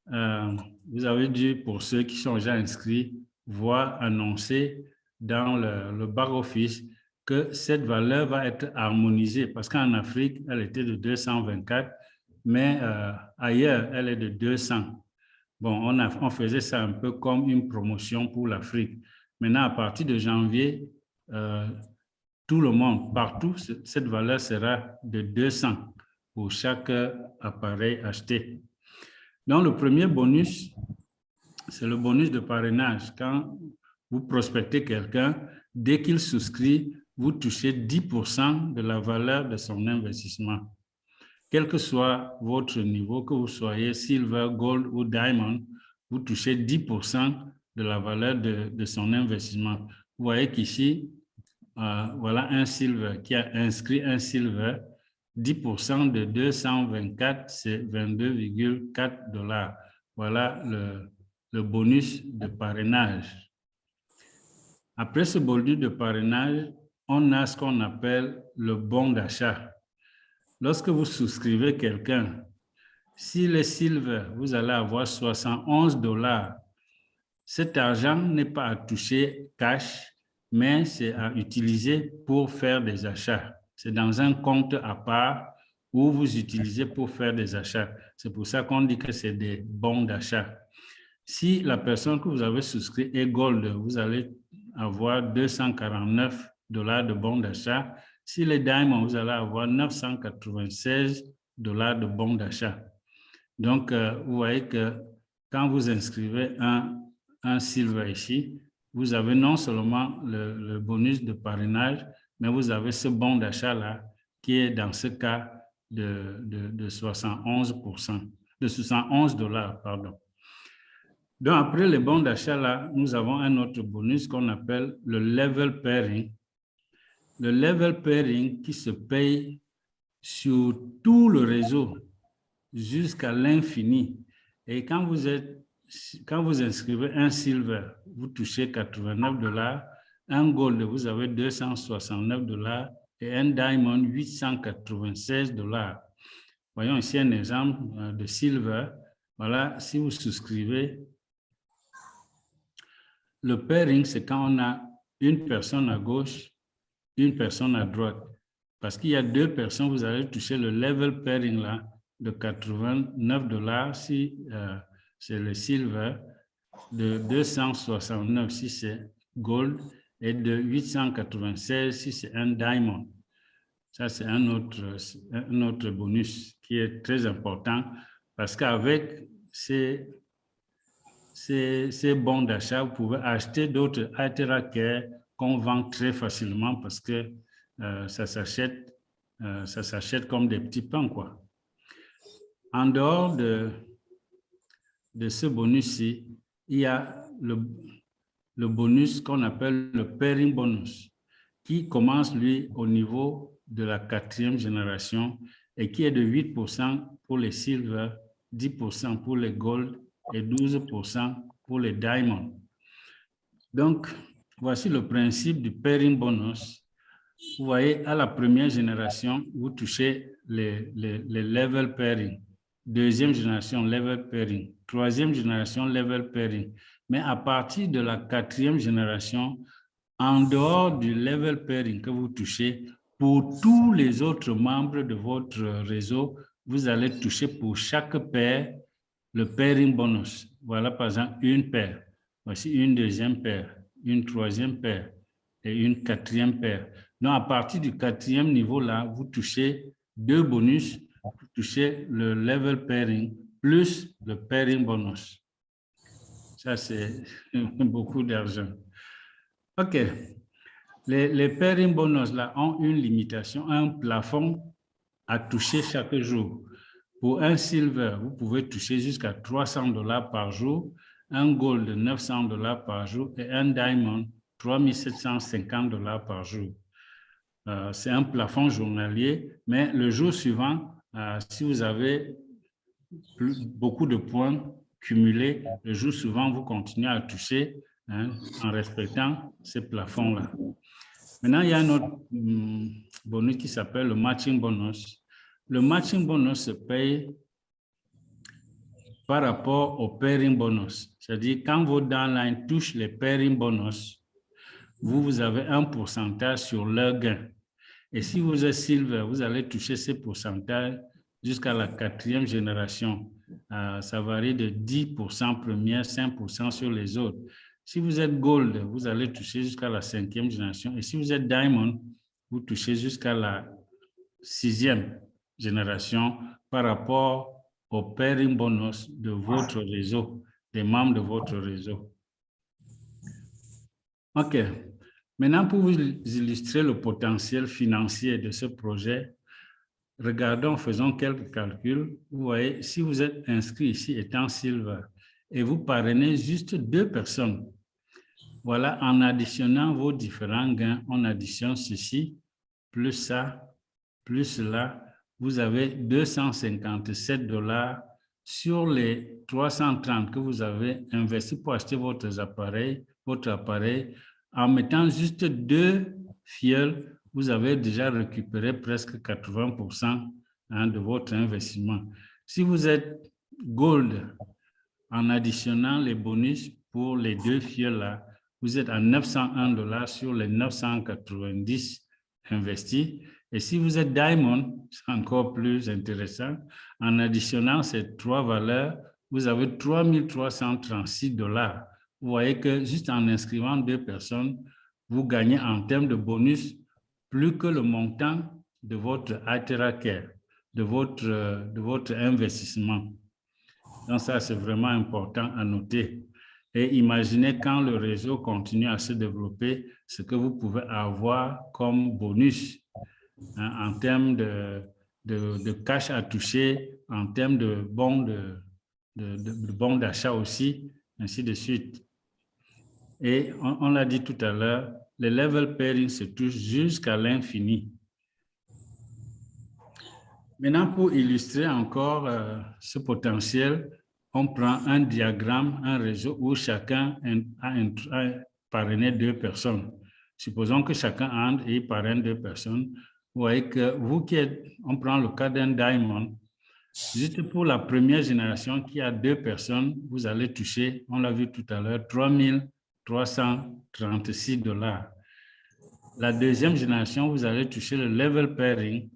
Vous avez dû, pour ceux qui sont déjà inscrits, voir annoncer dans le back-office que cette valeur va être harmonisée parce qu'en Afrique, elle était de 224, mais ailleurs, elle est de 200. Bon, on faisait ça un peu comme une promotion pour l'Afrique. Maintenant, à partir de janvier, tout le monde, partout, cette valeur sera de 200 pour chaque appareil acheté. Donc, le premier bonus, c'est le bonus de parrainage. Quand vous prospectez quelqu'un, dès qu'il souscrit, vous touchez 10% de la valeur de son investissement. Quel que soit votre niveau, que vous soyez Silver, Gold ou Diamond, vous touchez 10% de la valeur de son investissement. Vous voyez qu'ici, voilà un silver qui a inscrit un silver. 10% de 224, c'est 22,4 $. Voilà le bonus de parrainage. Après ce bonus de parrainage, on a ce qu'on appelle le bon d'achat. Lorsque vous souscrivez quelqu'un, s'il est silver, vous allez avoir 71 $. Cet argent n'est pas à toucher cash, mais c'est à utiliser pour faire des achats. C'est dans un compte à part où vous utilisez pour faire des achats. C'est pour ça qu'on dit que c'est des bons d'achat. Si la personne que vous avez souscrit est gold, vous allez avoir 249 $ de bons d'achat. Si les diamond, vous allez avoir 996 $ de bons d'achat. Donc, vous voyez que quand vous inscrivez un silver ici, vous avez non seulement le bonus de parrainage, mais vous avez ce bon d'achat-là qui est dans ce cas de 71%, de 71 $, pardon. Donc, après les bons d'achat-là, nous avons un autre bonus qu'on appelle le level pairing. Le level pairing qui se paye sur tout le réseau jusqu'à l'infini. Et quand vous inscrivez un silver, vous touchez 89 $, un gold, vous avez 269 $ et un diamond, 896 $. Voyons ici un exemple de silver. Voilà, si vous souscrivez, le pairing, c'est quand on a une personne à gauche, une personne à droite. Parce qu'il y a deux personnes, vous allez toucher le level pairing là de 89 $ si c'est le silver, de 269 si c'est gold et de 896 si c'est un diamond. Ça, c'est un autre bonus qui est très important parce qu'avec ces bons d'achat, vous pouvez acheter d'autres Itera-Care qu'on vend très facilement parce que ça s'achète comme des petits pains, quoi. En dehors de ce bonus-ci, il y a le bonus qu'on appelle le pairing bonus, qui commence, lui, au niveau de la 4e génération et qui est de 8% pour les silver, 10% pour les gold et 12% pour les diamonds. Donc, voici le principe du pairing bonus. Vous voyez, à la 1re génération, vous touchez les level pairing. 2e génération, level pairing. 3e génération, level pairing. Mais à partir de la 4e génération, en dehors du level pairing que vous touchez, pour tous les autres membres de votre réseau, vous allez toucher pour chaque paire le pairing bonus. Voilà par exemple une paire. Voici une 2e paire, une 3e paire et une 4e paire. Donc, à partir du 4e niveau là, vous touchez 2 bonus. Vous touchez le level pairing plus le pairing bonus. Ça, c'est beaucoup d'argent. OK. Les pairing bonus là ont une limitation, un plafond à toucher chaque jour. Pour un silver, vous pouvez toucher jusqu'à 300 $ par jour, un gold 900 $ par jour et un diamond 3750 $ par jour. C'est un plafond journalier, mais le jour suivant, si vous avez beaucoup de points cumulés, le jour suivant, vous continuez à toucher en respectant ces plafonds-là. Maintenant, il y a un autre bonus qui s'appelle le matching bonus. Le matching bonus se paye par rapport au pairing bonus. C'est-à-dire, quand vos downlines touchent les pairing bonus, vous avez un pourcentage sur leur gain. Et si vous êtes silver, vous allez toucher ces pourcentages jusqu'à la 4e génération. Ça varie de 10% première, 5% sur les autres. Si vous êtes gold, vous allez toucher jusqu'à la 5e génération. Et si vous êtes diamond, vous touchez jusqu'à la 6e génération par rapport au pairing bonus de votre réseau, des membres de votre réseau. OK. Maintenant, pour vous illustrer le potentiel financier de ce projet, regardons, faisons quelques calculs. Vous voyez, si vous êtes inscrit ici étant silver et vous parrainez juste 2 personnes, Voilà, en additionnant vos différents gains, on additionne ceci, plus ça, plus cela, vous avez 257 $ sur les 330 que vous avez investi pour acheter votre appareil. En mettant juste 2 fioles, vous avez déjà récupéré presque 80% de votre investissement. Si vous êtes Gold, en additionnant les bonus pour les 2 fioles-là, vous êtes à 901 $ sur les 990 investis. Et si vous êtes Diamond, c'est encore plus intéressant. En additionnant ces 3 valeurs, vous avez 3 336 $. Vous voyez que juste en inscrivant 2 personnes, vous gagnez en termes de bonus plus que le montant de votre Itera Care, de votre investissement. Donc ça, c'est vraiment important à noter. Et imaginez quand le réseau continue à se développer, ce que vous pouvez avoir comme bonus en termes de cash à toucher, en termes de bons d'achat aussi, ainsi de suite. Et on l'a dit tout à l'heure, les level pairing se touchent jusqu'à l'infini. Maintenant, pour illustrer encore ce potentiel, on prend un diagramme, un réseau où chacun a parrainé 2 personnes. Supposons que chacun entre et parraine 2 personnes. Vous voyez que on prend le cas d'un diamond. Juste pour la première génération qui a 2 personnes, vous allez toucher, on l'a vu tout à l'heure, 3 336 $. La deuxième génération, vous allez toucher le level pairing.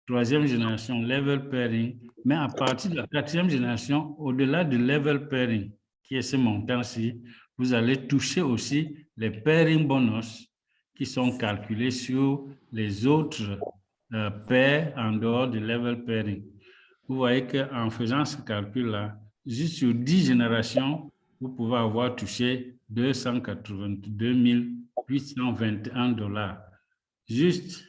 Troisième génération, level pairing. Mais à partir de la 4e génération, au-delà du level pairing, qui est ce montant-ci, vous allez toucher aussi les pairing bonus qui sont calculés sur les autres pairs en dehors du level pairing. Vous voyez qu'en faisant ce calcul-là, juste sur 10 générations, vous pouvez avoir touché 282 821 $. Juste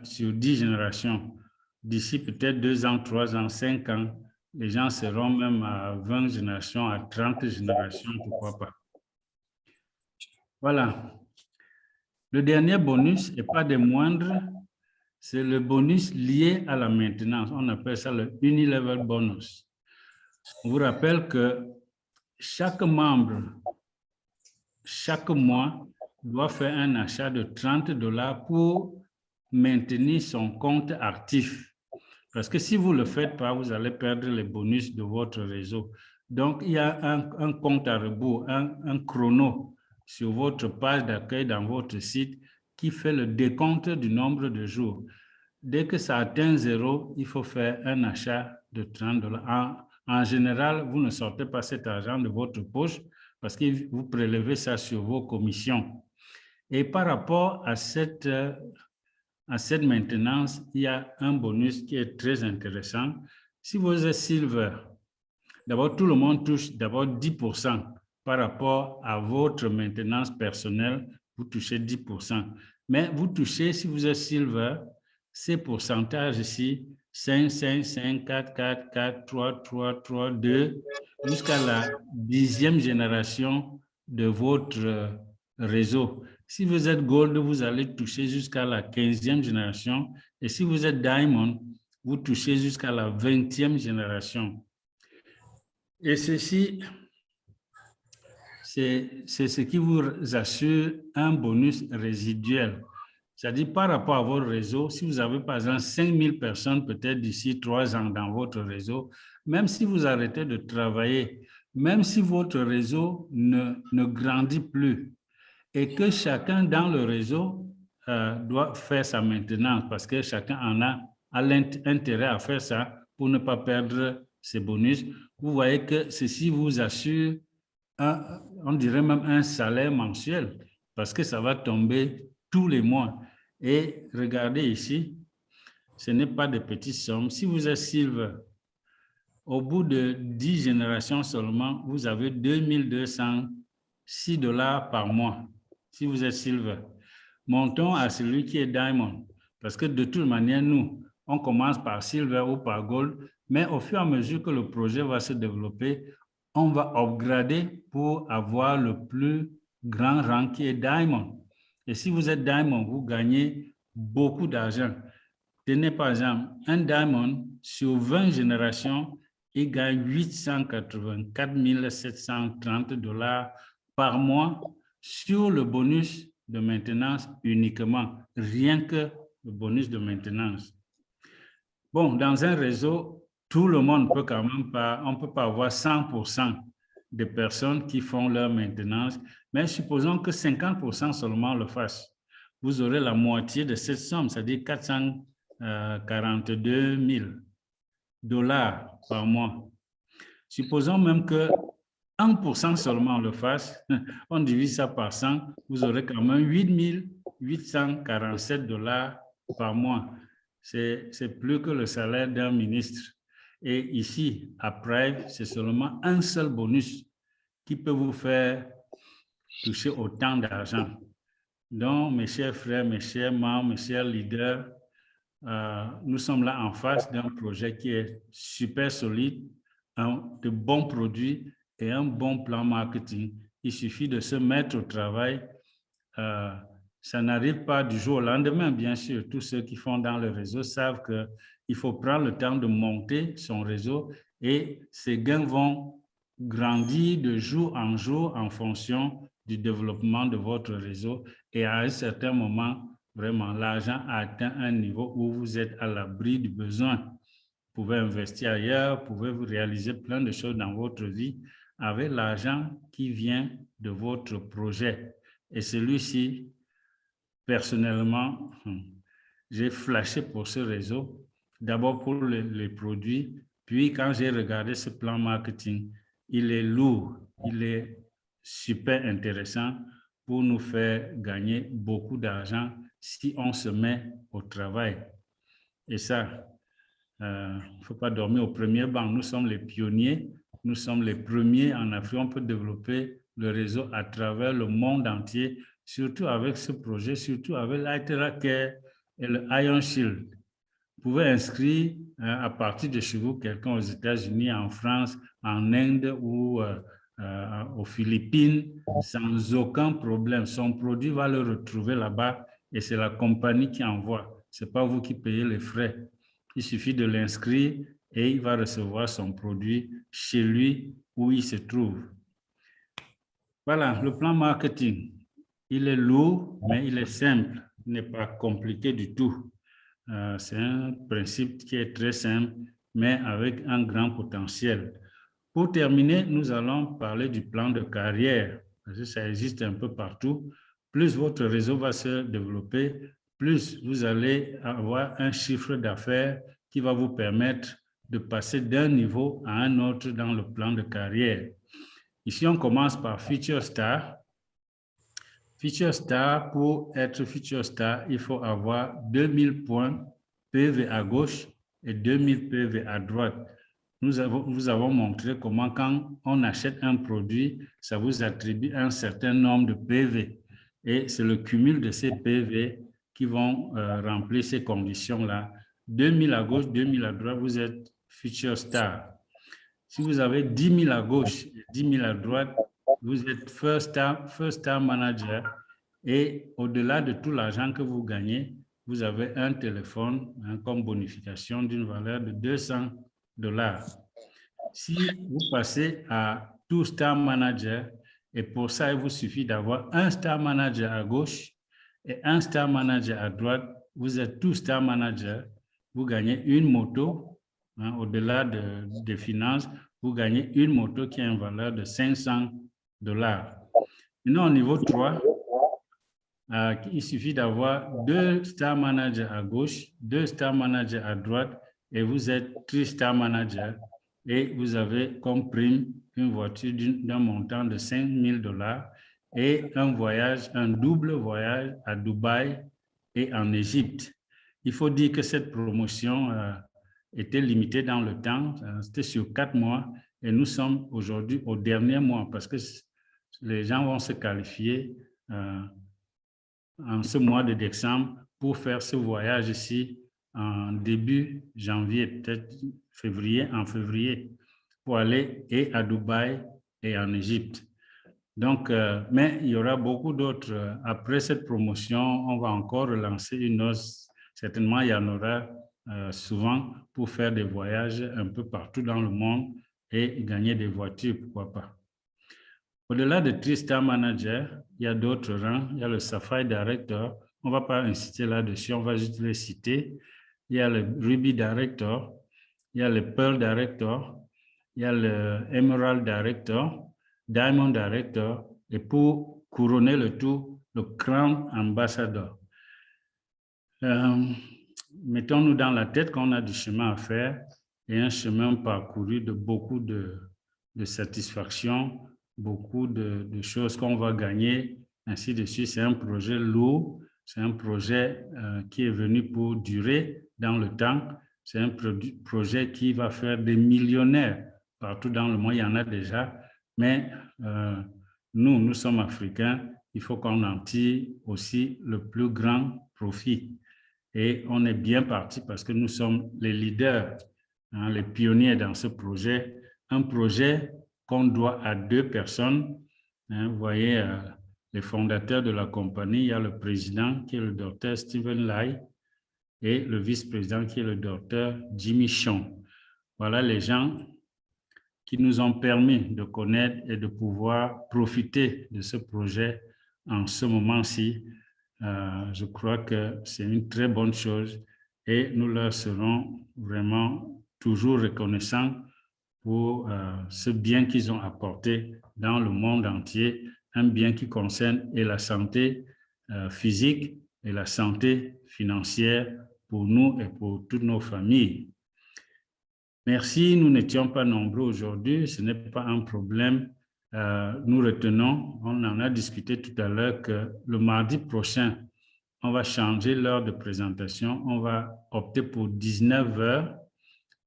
sur 10 générations. D'ici peut-être 2 ans, 3 ans, 5 ans, les gens seront même à 20 générations, à 30 générations, pourquoi pas. Voilà. Le dernier bonus, et pas des moindres, c'est le bonus lié à la maintenance. On appelle ça le Unilevel bonus. On vous rappelle que chaque membre, chaque mois, doit faire un achat de 30 $ pour maintenir son compte actif. Parce que si vous ne le faites pas, vous allez perdre les bonus de votre réseau. Donc, il y a un compte à rebours, un chrono sur votre page d'accueil dans votre site qui fait le décompte du nombre de jours. Dès que ça atteint 0, il faut faire un achat de 30 $. En général, vous ne sortez pas cet argent de votre poche parce que vous prélevez ça sur vos commissions. Et par rapport à cette maintenance, il y a un bonus qui est très intéressant. Si vous êtes Silver, d'abord, tout le monde touche d'abord 10% par rapport à votre maintenance personnelle, vous touchez 10%. Mais vous touchez, si vous êtes Silver, ces pourcentages ici, 5, 5, 5, 4, 4, 4, 3, 3, 3, 2, jusqu'à la 10e génération de votre réseau. Si vous êtes Gold, vous allez toucher jusqu'à la 15e génération. Et si vous êtes Diamond, vous touchez jusqu'à la 20e génération. Et ceci, c'est ce qui vous assure un bonus résiduel. C'est-à-dire par rapport à votre réseau, si vous avez par exemple 5000 personnes peut-être d'ici 3 ans dans votre réseau, même si vous arrêtez de travailler, même si votre réseau ne grandit plus et que chacun dans le réseau doit faire sa maintenance parce que chacun en a l'intérêt à faire ça pour ne pas perdre ses bonus, vous voyez que ceci vous assure, on dirait même un salaire mensuel parce que ça va tomber tous les mois. Et regardez ici, ce n'est pas de petites sommes. Si vous êtes Silver, au bout de 10 générations seulement, vous avez 2206 $ par mois. Si vous êtes Silver, montons à celui qui est Diamond. Parce que de toute manière, nous, on commence par Silver ou par Gold, mais au fur et à mesure que le projet va se développer, on va upgrader pour avoir le plus grand rang qui est Diamond. Et si vous êtes Diamond, vous gagnez beaucoup d'argent. Tenez par exemple, un Diamond sur 20 générations, il gagne 884 730 $ par mois sur le bonus de maintenance uniquement, rien que le bonus de maintenance. Bon, dans un réseau, tout le monde peut quand même pas, on ne peut pas avoir 100% de personnes qui font leur maintenance, mais supposons que 50% seulement le fassent. Vous aurez la moitié de cette somme, c'est-à-dire 442 000 $ par mois. Supposons même que 1% seulement le fasse, on divise ça par 100, vous aurez quand même 8 847 $ par mois. C'est plus que le salaire d'un ministre. Et ici, à Pride, c'est seulement un seul bonus qui peut vous faire toucher autant d'argent. Donc, mes chers frères, mes chers membres, mes chers leaders, nous sommes là en face d'un projet qui est super solide, de bons produits et un bon plan marketing. Il suffit de se mettre au travail. Ça n'arrive pas du jour au lendemain, bien sûr. Tous ceux qui font dans le réseau savent qu'il faut prendre le temps de monter son réseau et ces gains vont grandir de jour en jour en fonction du développement de votre réseau. Et à un certain moment, vraiment, l'argent a atteint un niveau où vous êtes à l'abri du besoin. Vous pouvez investir ailleurs, vous pouvez vous réaliser plein de choses dans votre vie avec l'argent qui vient de votre projet. Et celui-ci, personnellement, j'ai flashé pour ce réseau, d'abord pour les produits, puis quand j'ai regardé ce plan marketing, il est lourd, il est super intéressant pour nous faire gagner beaucoup d'argent si on se met au travail. Et ça, il ne faut pas dormir au premier banc. Nous sommes les pionniers, nous sommes les premiers en Afrique. On peut développer le réseau à travers le monde entier, surtout avec ce projet, surtout avec l'ITERA-Care et le Iron Shield. Vous pouvez inscrire à partir de chez vous quelqu'un aux États-Unis, en France, en Inde ou aux Philippines sans aucun problème. Son produit va le retrouver là-bas et c'est la compagnie qui envoie. Ce n'est pas vous qui payez les frais. Il suffit de l'inscrire et il va recevoir son produit chez lui où il se trouve. Voilà, le plan marketing. Il est lourd, mais il est simple. Il n'est pas compliqué du tout. C'est un principe qui est très simple, mais avec un grand potentiel. Pour terminer, nous allons parler du plan de carrière, parce que ça existe un peu partout. Plus votre réseau va se développer, plus vous allez avoir un chiffre d'affaires qui va vous permettre de passer d'un niveau à un autre dans le plan de carrière. Ici, on commence par Future Star. Future Star, pour être Future Star, il faut avoir 2000 points PV à gauche et 2000 PV à droite. Nous avons montré comment quand on achète un produit, ça vous attribue un certain nombre de PV. Et c'est le cumul de ces PV qui vont remplir ces conditions-là. 2000 à gauche, 2000 à droite, vous êtes Future Star. Si vous avez 10 000 à gauche et 10 000 à droite, vous êtes First Star Manager. Et au-delà de tout l'argent que vous gagnez, vous avez un téléphone comme bonification d'une valeur de 200 $. Si vous passez à Two Star Manager, et pour ça, il vous suffit d'avoir un Star Manager à gauche et un Star Manager à droite, vous êtes Two Star Manager, vous gagnez une moto, au-delà des finances, vous gagnez une moto qui a une valeur de 500 $. Maintenant, au niveau 3, il suffit d'avoir 2 Star Managers à gauche, 2 Star Managers à droite, et vous êtes 3 Star Managers, et vous avez comme prime une voiture d'un montant de 5 000 $ et un double voyage à Dubaï et en Égypte. Il faut dire que cette promotion était limitée dans le temps, c'était sur 4 mois, et nous sommes aujourd'hui au dernier mois parce que les gens vont se qualifier en ce mois de décembre pour faire ce voyage ici en début janvier, peut-être en février, pour aller et à Dubaï et en Égypte. Donc, mais il y aura beaucoup d'autres. Après cette promotion, on va encore relancer une autre. Certainement, il y en aura souvent pour faire des voyages un peu partout dans le monde et gagner des voitures, pourquoi pas. Au-delà de Three-Star Manager, il y a d'autres rangs. Il y a le Sapphire Director. On ne va pas insister là-dessus, on va juste les citer. Il y a le Ruby Director, il y a le Pearl Director, il y a le Emerald Director, Diamond Director, et pour couronner le tout, le Crown Ambassador. Mettons-nous dans la tête qu'on a du chemin à faire et un chemin parcouru de beaucoup de satisfaction, beaucoup de choses qu'on va gagner, ainsi de suite. C'est un projet lourd, c'est un projet qui est venu pour durer dans le temps, c'est un projet qui va faire des millionnaires partout dans le monde, il y en a déjà, mais nous sommes africains, il faut qu'on en tire aussi le plus grand profit. Et on est bien parti parce que nous sommes les leaders, hein, les pionniers dans ce projet. Un projet qu'on doit à 2 personnes. Hein, vous voyez, les fondateurs de la compagnie, il y a le président qui est le docteur Stephen Lai et le vice-président qui est le docteur Jimmy Chong. Voilà les gens qui nous ont permis de connaître et de pouvoir profiter de ce projet en ce moment-ci. Je crois que c'est une très bonne chose et nous leur serons vraiment toujours reconnaissants pour ce bien qu'ils ont apporté dans le monde entier, un bien qui concerne et la santé physique et la santé financière pour nous et pour toutes nos familles. Merci, nous n'étions pas nombreux aujourd'hui, ce n'est pas un problème. Nous retenons, on en a discuté tout à l'heure, que le mardi prochain, on va changer l'heure de présentation. On va opter pour 19 heures.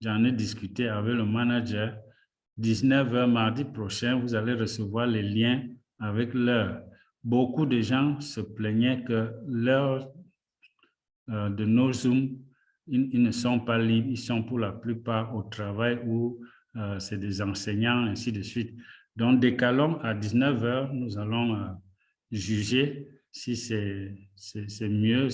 J'en ai discuté avec le manager. 19 heures mardi prochain, vous allez recevoir les liens avec l'heure. Beaucoup de gens se plaignaient que l'heure de nos Zooms, ils ne sont pas libres, ils sont pour la plupart au travail ou c'est des enseignants, ainsi de suite. Donc, décalons à 19 heures, nous allons juger si c'est mieux.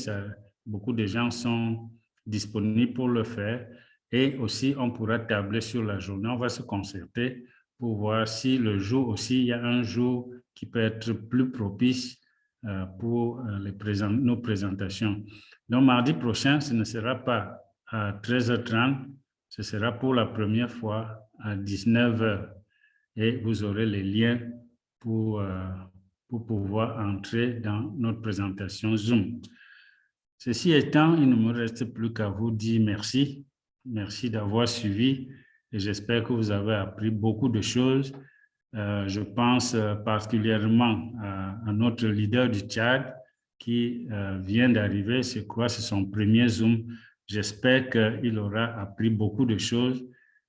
Beaucoup de gens sont disponibles pour le faire et aussi on pourra tabler sur la journée. On va se concerter pour voir si le jour aussi, il y a un jour qui peut être plus propice pour nos présentations. Donc, mardi prochain, ce ne sera pas à 13h30, ce sera pour la première fois à 19h. Et vous aurez les liens pour pouvoir entrer dans notre présentation Zoom. Ceci étant, il ne me reste plus qu'à vous dire merci. Merci d'avoir suivi et j'espère que vous avez appris beaucoup de choses. Je pense particulièrement à notre leader du Tchad, qui vient d'arriver, je crois que c'est son premier Zoom. J'espère qu'il aura appris beaucoup de choses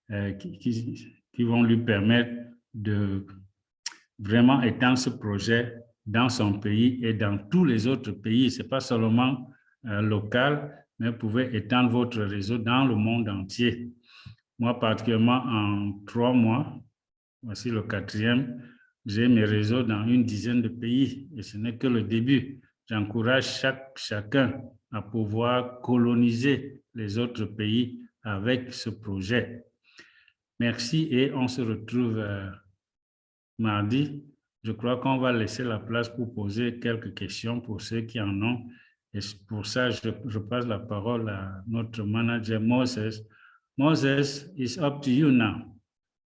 qui vont lui permettre de vraiment étendre ce projet dans son pays et dans tous les autres pays. Ce n'est pas seulement local, mais vous pouvez étendre votre réseau dans le monde entier. Moi, particulièrement en 3 mois, voici le 4e, j'ai mes réseaux dans une dizaine de pays et ce n'est que le début. J'encourage chacun à pouvoir coloniser les autres pays avec ce projet. Merci et on se retrouve mardi. Je crois qu'on va laisser la place pour poser quelques questions pour ceux qui en ont. Et pour ça, je passe la parole à notre manager Moses. Moses, it's up to you now.